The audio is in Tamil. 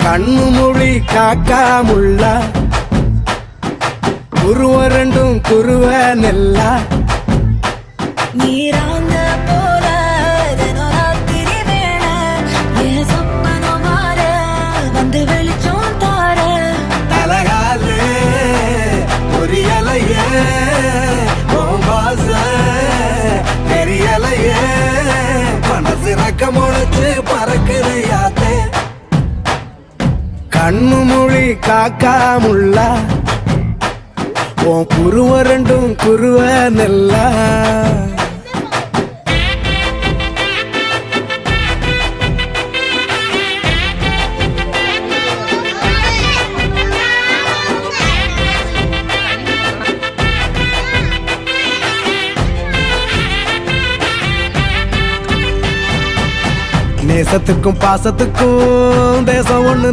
கண்ணு மொழி காக்காமுள்ள குருவ ரெண்டும் குருவ நெல்லா நீராங்க போல தினராத்திரி வேண என் சொப்பனம் மாற வந்து வெளிச்சம் தார தலகாலே பொரியலையே பாச தெரியலையே மனசு ரக்க முளைச்சு பறக்குறையாத்தே கண்ணு மொழி காக்காமுள்ள உன் குருவ ரெண்டும் குருவ நெல்லா நேசத்துக்கும் பாசத்துக்கும் தேசம் ஒண்ணு